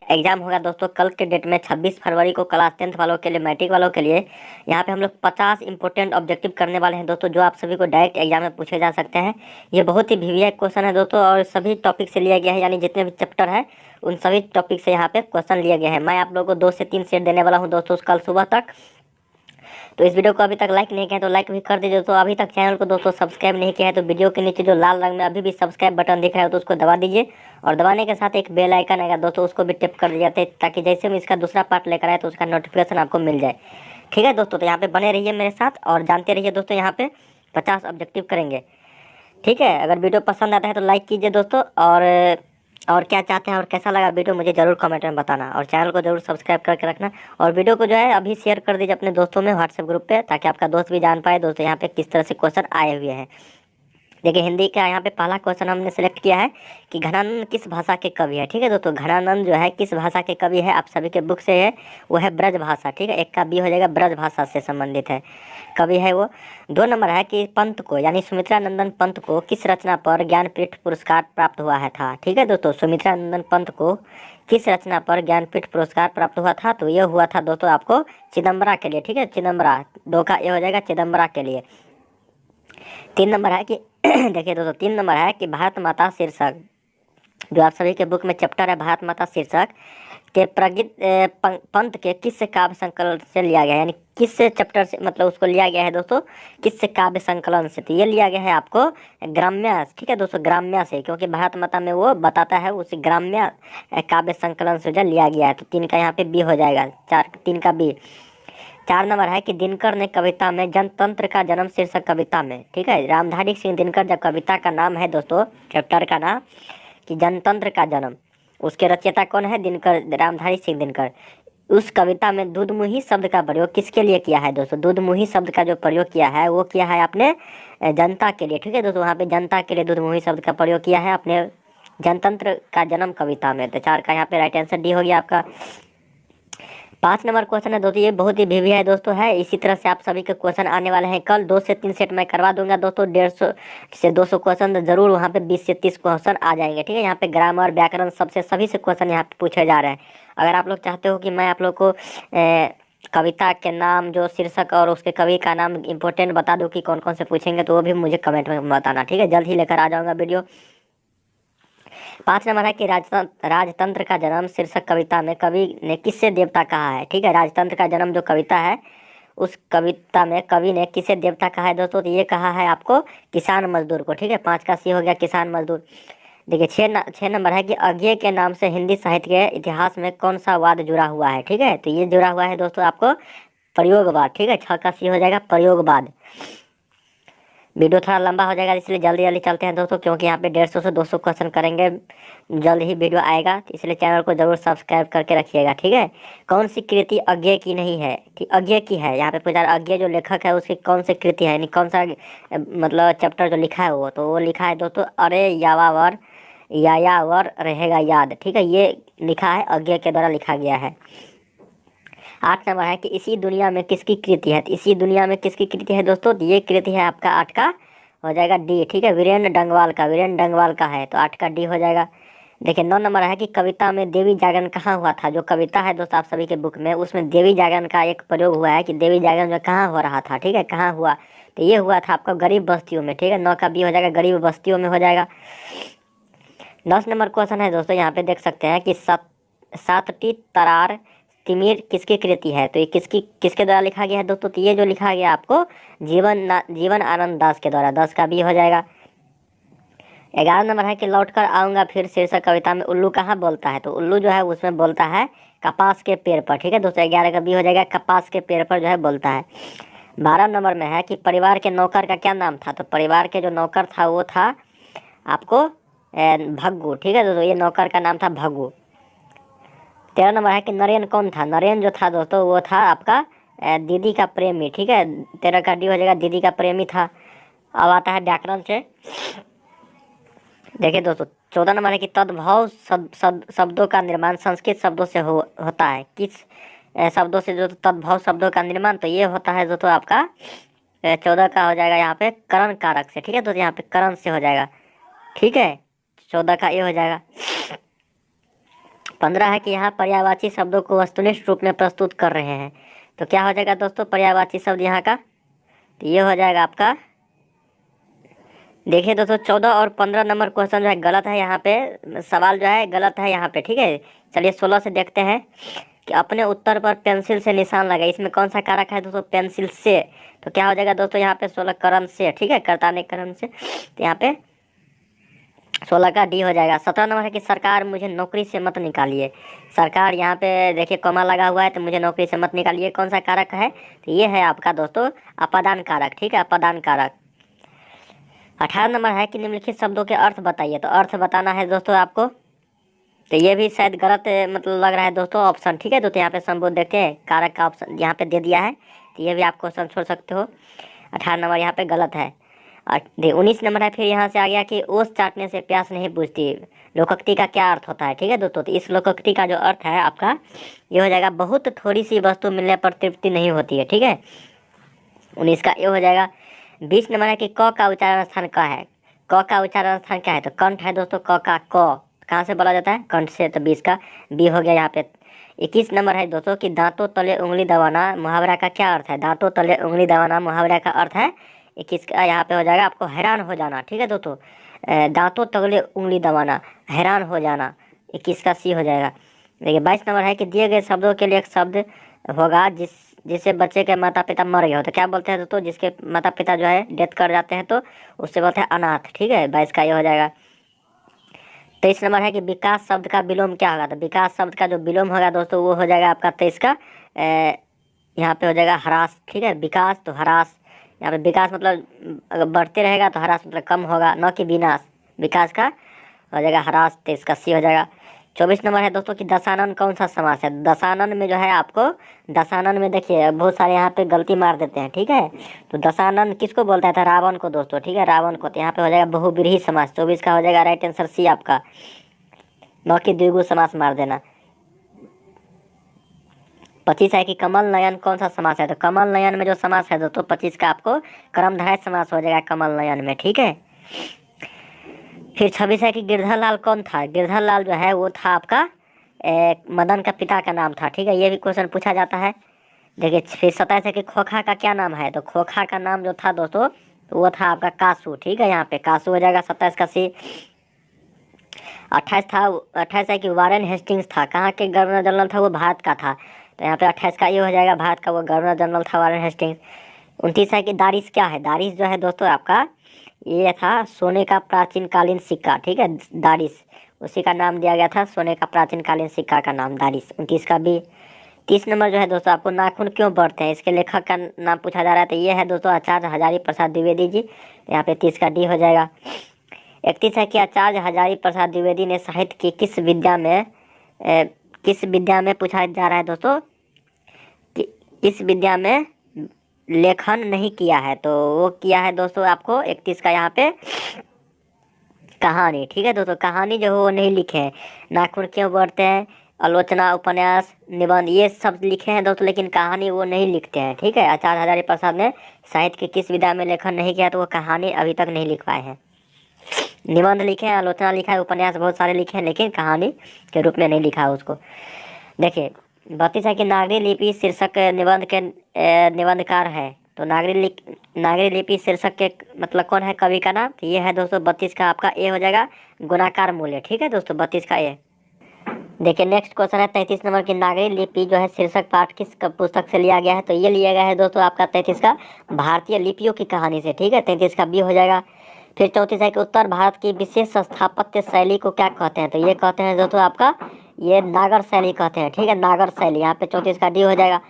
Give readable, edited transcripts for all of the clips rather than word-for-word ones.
Exam होगा दोस्तों कल के डेट में 26 फरवरी को क्लास 10th वालों के लिए, मैट्रिक वालों के लिए। यहाँ पे हम लोग 50 इंपॉर्टेंट ऑब्जेक्टिव करने वाले हैं दोस्तों, जो आप सभी को डायरेक्ट एग्जाम में पूछे जा सकते हैं। ये बहुत ही वीवीआई क्वेश्चन है दोस्तों, और सभी टॉपिक से लिया गया है, यानी जितने भी चैप्टर है उन सभी टॉपिक से यहाँ पे क्वेश्चन लिया गया है। मैं आप लोगों को 2 से 3 सेट देने वाला हूँ दोस्तों कल सुबह तक। तो इस वीडियो को अभी तक लाइक नहीं किया तो लाइक भी कर दीजिए दोस्तों। अभी तक चैनल को दोस्तों सब्सक्राइब नहीं किया है तो वीडियो के नीचे जो लाल रंग में अभी भी सब्सक्राइब बटन दिख रहा है तो उसको दबा दीजिए, और दबाने के साथ एक बेल आइकन आएगा दोस्तों, उसको भी टिप कर दीजिए, ताकि जैसे हम इसका दूसरा पार्ट लेकर आए तो उसका नोटिफिकेशन आपको मिल जाए। ठीक है दोस्तों, तो यहाँ पे बने रहिए मेरे साथ और जानते रहिए दोस्तों। यहाँ पे 50 ऑब्जेक्टिव करेंगे। ठीक है, अगर वीडियो पसंद आता है तो लाइक कीजिए दोस्तों, और क्या चाहते हैं और कैसा लगा वीडियो मुझे ज़रूर कमेंट में बताना, और चैनल को जरूर सब्सक्राइब करके रखना, और वीडियो को जो है अभी शेयर कर दीजिए अपने दोस्तों में व्हाट्सएप ग्रुप पे, ताकि आपका दोस्त भी जान पाए दोस्तों यहाँ पे किस तरह से क्वेश्चन आए हुए हैं। देखिए हिंदी का यहाँ पे पहला क्वेश्चन हमने सेलेक्ट किया है कि घनानंद किस भाषा के कवि है। ठीक है दोस्तों, घनानंद जो है किस भाषा के कवि है, आप सभी के बुक से है, वो है ब्रज भाषा। ठीक है, एक का बी हो जाएगा, ब्रज भाषा से संबंधित है कवि है वो। 2 नंबर है कि पंत को, यानी सुमित्रा नंदन पंत को किस रचना पर ज्ञानपीठ पुरस्कार प्राप्त हुआ है था। ठीक है दोस्तों, सुमित्रा नंदन पंत को किस रचना पर ज्ञानपीठ पुरस्कार प्राप्त हुआ था, तो ये हुआ था दोस्तों आपको चिदम्बरा के लिए। ठीक है, चिदम्बरा, 2 का ये हो जाएगा चिदम्बरा के लिए। 3 नंबर है कि देखिए दोस्तों 3 नंबर है कि भारत माता शीर्षक, जो आप सभी के बुक में चैप्टर है भारत माता शीर्षक के प्रगीत पंत के किस काव्य संकलन से लिया गया है, यानी किस चैप्टर से मतलब उसको लिया गया है दोस्तों, किस काव्य संकलन से। तो ये लिया गया है आपको ग्राम्य। ठीक है दोस्तों, ग्राम्य से, क्योंकि भारत माता में वो बताता है, उस ग्राम्य काव्य संकलन से जो लिया गया है। तो 3 का यहाँ पे बी हो जाएगा, 3 का बी। 4 नंबर है कि दिनकर ने कविता में जनतंत्र का जन्म शीर्षक कविता में। ठीक है, रामधारी सिंह दिनकर जब कविता का नाम है दोस्तों, चैप्टर का नाम कि जनतंत्र का जन्म, उसके रचयिता कौन है, दिनकर, रामधारी सिंह दिनकर। उस कविता में दुधमुही शब्द का प्रयोग किसके लिए किया है दोस्तों, दुधमुही शब्द का जो प्रयोग किया है वो किया है आपने जनता के लिए। ठीक है दोस्तों, वहाँ पे जनता के लिए दुधमुही शब्द का प्रयोग किया है अपने जनतंत्र का जन्म कविता में। तो 4 का यहाँ पे राइट आंसर डी हो गया आपका। 5 नंबर क्वेश्चन है दोस्तों, ये बहुत ही वीवी है दोस्तों है। इसी तरह से आप सभी के क्वेश्चन आने वाले हैं कल। 2 से 3 सेट मैं करवा दूंगा दोस्तों, 150 से 200 क्वेश्चन जरूर वहाँ पे 20 से 30 क्वेश्चन आ जाएंगे। ठीक है, यहाँ पे ग्रामर व्याकरण सबसे सभी से क्वेश्चन यहाँ पे पूछे जा रहे हैं। अगर आप लोग चाहते हो कि मैं आप लोग को कविता के नाम जो शीर्षक और उसके कवि का नाम इंपॉर्टेंट बता दूं कि कौन कौन से पूछेंगे, तो वो भी मुझे कमेंट में बताना। ठीक है, जल्द ही लेकर आ जाऊँगा वीडियो। 5 नंबर है कि राजतंत्र का जन्म शीर्षक कविता में कवि ने किससे देवता कहा है। ठीक है, राजतंत्र का जन्म जो कविता है उस कविता में कवि ने किसे देवता कहा है दोस्तों, तो ये कहा है आपको किसान मजदूर को। ठीक है, 5 का सी हो गया किसान मजदूर। देखिए 6 नंबर है कि अज्ञेय के नाम से हिंदी साहित्य के इतिहास में कौन सा वाद जुड़ा हुआ है। ठीक है, तो ये जुड़ा हुआ है दोस्तों आपको प्रयोगवाद। ठीक है, 6 का सी हो जाएगा प्रयोगवाद। वीडियो थोड़ा लंबा हो जाएगा, इसलिए जल्दी जल्दी चलते हैं दोस्तों, क्योंकि यहाँ पे 150 से 200 क्वेश्चन करेंगे, जल्द ही वीडियो आएगा, तो इसलिए चैनल को जरूर सब्सक्राइब करके रखिएगा। ठीक है, कौन सी कृति अज्ञेय की नहीं है, कि अज्ञेय की है। यहाँ पे पूछा अज्ञेय जो लेखक है उसकी कौन सी कृति है, यानी कौन सा मतलब चैप्टर जो लिखा है वो, तो वो लिखा है दोस्तों अरे यावावर यायावर रहेगा याद। ठीक है, ये लिखा है अज्ञेय के द्वारा लिखा गया है। 8 नंबर है कि इसी दुनिया में किसकी कृति है, तो इसी दुनिया में किसकी कृति है दोस्तों, तो ये कृति है आपका 8 का हो जाएगा डी। ठीक है, वीरेंद्र डंगवाल का, वीरेंद्र डंगवाल का है, तो 8 का डी हो जाएगा। देखिए 9 नंबर है कि कविता में देवी जागरण कहाँ हुआ था। जो कविता है दोस्तों आप सभी के बुक में, उसमें देवी जागरण का एक प्रयोग हुआ है कि देवी जागरण जो कहाँ हो रहा था। ठीक है, कहाँ हुआ, तो ये हुआ था आपका गरीब बस्तियों में। ठीक है, 9 का बी हो जाएगा, गरीब बस्तियों में हो जाएगा। 10 नंबर क्वेश्चन है दोस्तों, यहाँ पे देख सकते हैं कि सातटी तरार तिमिर किसकी कृति है, तो ये किसके द्वारा लिखा गया है दोस्तों, तो ये जो लिखा गया आपको जीवन आनंद दास के द्वारा। 10 का बी हो जाएगा। 11 नंबर है कि लौट कर आऊँगा फिर शीर्षक कविता में उल्लू कहाँ बोलता है, तो उल्लू जो है उसमें बोलता है कपास के पेड़ पर। ठीक है दोस्तों, 11 का बी हो जाएगा, कपास के पेड़ पर जो है बोलता है। 12 नंबर में है कि परिवार के नौकर का क्या नाम था, तो परिवार के जो नौकर था वो था आपको भग्गू। ठीक है दोस्तों, ये नौकर का नाम था भग्गू। 13 नंबर है कि नरेन कौन था, नरेन जो था दोस्तों वो था आपका दीदी का प्रेमी। ठीक है, 13 का डी हो जाएगा, दीदी का प्रेमी था। अब आता है व्याकरण से। देखिए दोस्तों 14 नंबर है कि तद्भव शब्दों का निर्माण संस्कृत शब्दों से होता है। किस शब्दों से जो तद्भव शब्दों का निर्माण, तो ये होता है दोस्तों आपका 14 का हो जाएगा यहाँ पे करण कारक से। ठीक है दोस्तों, यहाँ पे करण से हो जाएगा। ठीक है, 14 का ये हो जाएगा। 15 है कि यहाँ पर्यायवाची शब्दों को वस्तुनिष्ठ रूप में प्रस्तुत कर रहे हैं। तो क्या हो जाएगा दोस्तों पर्यायवाची शब्द यहाँ का, तो ये हो जाएगा आपका, देखिए दोस्तों 14 और 15 नंबर क्वेश्चन जो है गलत है, यहाँ पे सवाल जो है गलत है यहाँ पे, ठीक है। चलिए 16 से देखते हैं कि अपने उत्तर पर पेंसिल से निशान लगाए, इसमें कौन सा कारक है दोस्तों, पेंसिल से। तो क्या हो जाएगा दोस्तों यहाँ पे 16 करण से, ठीक है, कर्ताने करण से, तो यहाँ पे 16 का डी हो जाएगा। 17 नंबर है कि सरकार मुझे नौकरी से मत निकालिए। सरकार यहाँ पे देखिए कॉमा लगा हुआ है, तो मुझे नौकरी से मत निकालिए कौन सा कारक है, तो ये है आपका दोस्तों अपादान कारक, ठीक है, अपादान कारक। 18 नंबर है कि निम्नलिखित शब्दों के अर्थ बताइए, तो अर्थ बताना है दोस्तों आपको, तो ये भी शायद गलत मतलब लग रहा है दोस्तों ऑप्शन, ठीक है। तो यहाँ पे संबोध देखते हैं कारक का ऑप्शन यहाँ पे दे दिया है, तो ये भी आप क्वेश्चन छोड़ सकते हो। 18 नंबर यहाँ पे गलत है। 19 नंबर है फिर यहाँ से आ गया कि ओस चाटने से प्यास नहीं बुझती, लोकोक्ति का क्या अर्थ होता है, ठीक है दोस्तों। तो इस लोकोक्ति का जो अर्थ है आपका ये हो जाएगा बहुत थोड़ी सी वस्तु मिलने पर तृप्ति नहीं होती है, ठीक है। 19 का ये हो जाएगा। 20 नंबर है कि क का उच्चारण स्थान का है, क का उच्चारण स्थान क्या है, तो कंठ है दोस्तों, क का क कहाँ से बोला जाता है, कंठ से, तो 20 का बी हो गया यहाँ पे। 21 नंबर है दोस्तों कि दांतों तले उंगली दबाना मुहावरा का क्या अर्थ है, दांतों तले उंगली दबाना मुहावरा का अर्थ है 21 का यहाँ पे हो जाएगा आपको हैरान हो जाना, ठीक है दोस्तों। दांतों तले उंगली दबाना, हैरान हो जाना, 21 का सी हो जाएगा। देखिए 22 नंबर है कि दिए गए शब्दों के लिए एक शब्द होगा जिससे बच्चे के माता पिता मर गए हो, तो क्या बोलते हैं दोस्तों, जिसके माता पिता जो है डेथ कर जाते हैं तो उससे बोलते हैं अनाथ, ठीक है। 22 का ये हो जाएगा। 23 नंबर है कि विकास शब्द का विलोम क्या होगा, तो विकास शब्द का जो विलोम होगा दोस्तों वो हो जाएगा आपका 23 का यहाँ पे हो जाएगा ह्रास, ठीक है। विकास तो ह्रास, यहाँ पे विकास मतलब अगर बढ़ते रहेगा तो ह्रास मतलब कम होगा, न कि विनाश, विकास का हो जाएगा ह्रास, 23 का सी हो जाएगा। 24 नंबर है दोस्तों कि दशानन कौन सा समास है, दशानन में जो है आपको, दशानन में देखिए बहुत सारे यहाँ पे गलती मार देते हैं, ठीक है। तो दशानन किसको बोलता था, रावण को दोस्तों, ठीक है, रावण को। तो यहाँ पे हो जाएगा बहुब्रीहि समास, 24 का हो जाएगा राइट आंसर सी आपका, न कि द्विगु समास मार देना। 25 है कि कमल नयन कौन सा समास है, तो कमल नयन में जो समास है दोस्तों 25 का आपको कर्मधारय समास हो जाएगा कमल नयन में, ठीक है। फिर 26 है कि गिरधर लाल कौन था, गिरधर लाल जो है वो था आपका मदन का पिता का नाम था, ठीक है, ये भी क्वेश्चन पूछा जाता है। देखिए फिर 27 है कि खोखा का क्या नाम है, तो खोखा का नाम जो था दोस्तों वो था आपका कासू, ठीक है, यहाँ पे कासू हो जाएगा 27 का सी। 28 है कि वारेन हेस्टिंग्स था, कहाँ के गवर्नर जनरल था, वो भारत का था, तो यहाँ पे 28 का ये हो जाएगा, भारत का वो गवर्नर जनरल था वारेन हेस्टिंग्स। 29 है कि दारिस क्या है, दारिस जो है दोस्तों आपका ये था सोने का प्राचीन कालीन सिक्का, ठीक है, दारिस उसी का नाम दिया गया था, सोने का प्राचीन कालीन सिक्का का नाम दारिस। 29 का भी। 30 नंबर जो है दोस्तों आपको नाखून क्यों बढ़ते हैं, इसके लेखक का नाम पूछा जा रहा है, तो ये है दोस्तों आचार्य हजारी प्रसाद द्विवेदी जी, तो यहाँ पे 30 का डी हो जाएगा। 31 है कि आचार्य हजारी प्रसाद द्विवेदी ने साहित्य की किस विद्या में पूछा जा रहा है दोस्तों, किस विद्या में लेखन नहीं किया है, तो वो किया है दोस्तों आपको 31 का यहाँ पे कहानी, ठीक है दोस्तों, कहानी जो है वो नहीं लिखे हैं। नाखून क्यों बढ़ते हैं, आलोचना, उपन्यास, निबंध ये सब लिखे हैं दोस्तों, लेकिन कहानी वो नहीं लिखते हैं, ठीक है। आचार्य हजारी प्रसाद ने साहित्य की किस विधा में लेखन नहीं किया, तो वो कहानी अभी तक नहीं लिख पाए हैं। निबंध लिखे हैं, आलोचना लिखा है, उपन्यास बहुत सारे लिखे हैं, लेकिन कहानी के रूप में नहीं लिखा है उसको। देखिए 32 है कि नागरी लिपि शीर्षक निबंध के निबंधकार है, तो नागरी लिपि शीर्षक के मतलब कौन है कवि का नाम, तो ये है दोस्तों 32 का आपका ए हो जाएगा गुणाकार मूल्य, ठीक है दोस्तों 32 का ए। देखिए नेक्स्ट क्वेश्चन है 33 नंबर की नागरी लिपि जो है शीर्षक पाठ किस पुस्तक से लिया गया है, तो ये लिया गया है दोस्तों आपका 33 का भारतीय लिपियों की कहानी से, ठीक है, 33 का बी हो जाएगा। फिर 34 है कि उत्तर भारत की विशेष स्थापत्य शैली को क्या कहते हैं, तो ये कहते हैं दोस्तों आपका ये नागर शैली कहते हैं, ठीक है, नागर शैली, यहाँ पे 34 का डी हो जाएगा।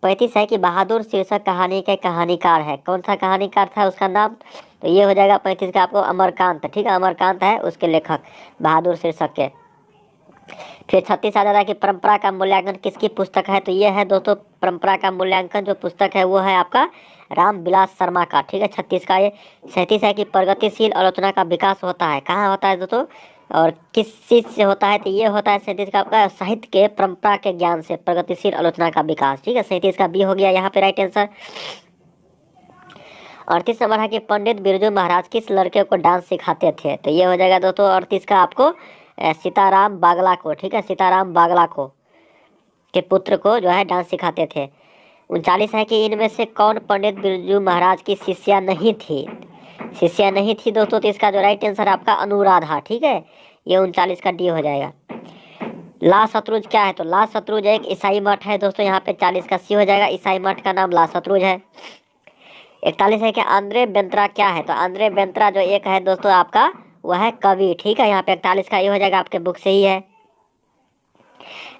35 है कि बहादुर शीर्षक कहानी के कहानीकार है, कौन सा कहानीकार था उसका नाम, तो ये हो जाएगा 35 का आपको अमरकांत, ठीक है, अमरकांत है उसके लेखक बहादुर शीर्षक के। फिर 36 आ जाता है कि परंपरा का मूल्यांकन किसकी पुस्तक है, तो ये है दोस्तों परंपरा का मूल्यांकन जो पुस्तक है वो है आपका राम विलास शर्मा का, ठीक है, 36 का ये। 37 है कि प्रगतिशील आलोचना का विकास होता है, कहाँ होता है दोस्तों और किस चीज़ से होता है, तो ये होता है 37 का आपका साहित्य के परंपरा के ज्ञान से प्रगतिशील आलोचना का विकास, ठीक है, 37 का बी हो गया यहाँ पे राइट आंसर। 38 नंबर है कि पंडित बिरजू महाराज किस लड़के को डांस सिखाते थे, तो ये हो जाएगा दोस्तों 38 का आपको सीताराम बागला को, ठीक है, सीताराम बागला को के पुत्र को जो है डांस सिखाते थे। 39 है कि इनमें से कौन पंडित बिरजू महाराज की शिष्या नहीं थी। शिष्या नहीं थी दोस्तों, तो इसका जो राइट आंसर आपका अनुराधा, ठीक है, ये 39 का डी हो जाएगा। ला सतरुज क्या है, तो ला सतरुज एक ईसाई मठ है दोस्तों, यहाँ पे 40 का सी हो जाएगा। ईसाई मठ का नाम ला सतरुज है। 41 है कि आंद्रे बेंत्रा क्या है, तो आंद्रे बेंत्रा जो एक है दोस्तों आपका वह है कवि, ठीक है, यहाँ पे 41 का ये हो जाएगा, आपके बुक से ही है।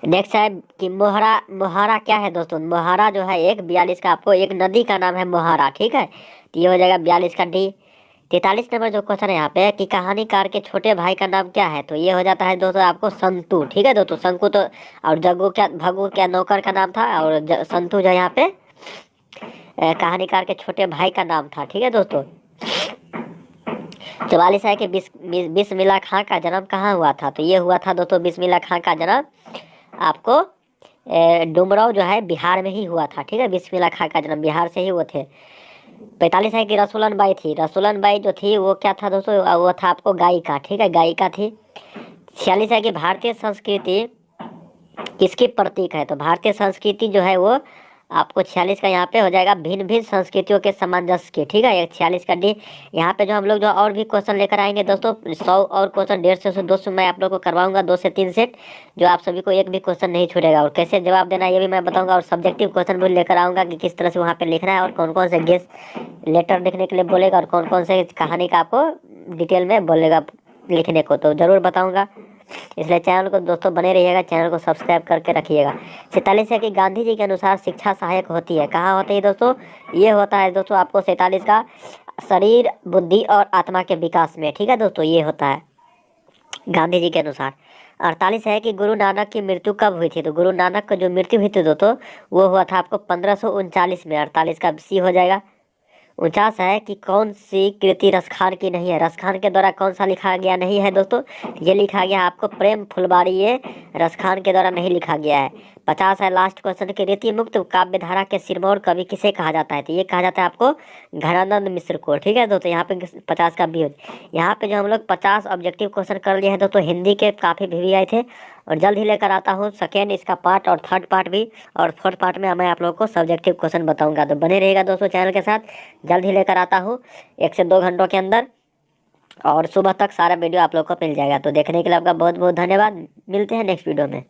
नेक्स्ट है कि मोहरा, मोहारा क्या है दोस्तों, मोहारा जो है एक 42 का आपको एक नदी का नाम है मोहारा, ठीक है, तो ये हो जाएगा 42 का डी। 43 नंबर जो क्वेश्चन है यहाँ पे कि कहानीकार के छोटे भाई का नाम क्या है, तो ये हो जाता है दोस्तों आपको संतु, ठीक है दोस्तों, शंकु तो, और जग्गू क्या, भगू क्या नौकर का नाम था, और संतु जो यहाँ पे कहानीकार के छोटे भाई का नाम था, ठीक है दोस्तों। 44 है कि बिस्मिल्लाह खां का जन्म कहाँ हुआ था, तो ये हुआ था दोस्तों बिस्मिल्लाह खां का जन्म आपको डुमराव जो है बिहार में ही हुआ था, ठीक है, बिस्मिल्लाह खां का जन्म बिहार से ही वो थे। 45 है कि रसूलन बाई थी, रसूलन बाई जो थी वो क्या था दोस्तों, वो था आपको गायिका, ठीक है, गायिका थी। 46 है कि भारतीय संस्कृति किसकी प्रतीक है, तो भारतीय संस्कृति जो है वो आपको 46 का यहाँ पे हो जाएगा भिन्न भिन्न संस्कृतियों के सामंजस्य की, ठीक है, 46 का डी। यहाँ पे जो हम लोग जो और भी क्वेश्चन लेकर आएंगे दोस्तों, 100 और क्वेश्चन 150 से 200 मैं आप लोग को करवाऊंगा, 2 से 3 सेट, जो आप सभी को एक भी क्वेश्चन नहीं छूटेगा, और कैसे जवाब देना ये भी मैं बताऊंगा, और सब्जेक्टिव क्वेश्चन भी लेकर आऊँगा कि किस तरह से वहाँ पर लिखना है, और कौन कौन से गेस लेटर लिखने के लिए बोलेगा, और कौन कौन से कहानी का आपको डिटेल में बोलेगा लिखने को, तो ज़रूर बताऊँगा। इसलिए चैनल को दोस्तों बने रहिएगा, चैनल को सब्सक्राइब करके रखिएगा। 47 है कि गांधी जी के अनुसार शिक्षा सहायक होती है, कहाँ होती है दोस्तों, ये होता है दोस्तों आपको 47 का शरीर बुद्धि और आत्मा के विकास में, ठीक है दोस्तों, ये होता है गांधी जी के अनुसार। 48 है कि गुरु नानक की मृत्यु कब हुई थी, तो गुरु नानक की जो मृत्यु हुई थी दोस्तों वो हुआ था आपको 1539 में, 48 का सी हो जाएगा। 49 है कि कौन सी कृति रसखान की नहीं है, रसखान के द्वारा कौन सा लिखा गया नहीं है दोस्तों, ये लिखा गया आपको प्रेम फुलबारी, ये रसखान के द्वारा नहीं लिखा गया है। 50 है लास्ट क्वेश्चन की रीति मुक्त काव्य धारा के सिरमौर कवि किसे कहा जाता है, तो ये कहा जाता है आपको घनानंद मिश्र को, ठीक है दोस्तों, यहाँ पे 50 का भी हो। यहाँ पे जो हम लोग 50 ऑब्जेक्टिव क्वेश्चन कर लिए हैं दोस्तों, हिंदी के काफ़ी भी आए थे, और जल्द ही लेकर आता हूँ सेकेंड इसका पार्ट और थर्ड पार्ट भी, और फोर्थ पार्ट में मैं आप लोगों को सब्जेक्टिव क्वेश्चन बताऊंगा, तो बने रहेगा दोस्तों चैनल के साथ, जल्द ही लेकर आता हूँ 1 से 2 घंटों के अंदर, और सुबह तक सारा वीडियो आप लोग को मिल जाएगा। तो देखने के लिए आपका बहुत बहुत धन्यवाद, मिलते हैं नेक्स्ट वीडियो में।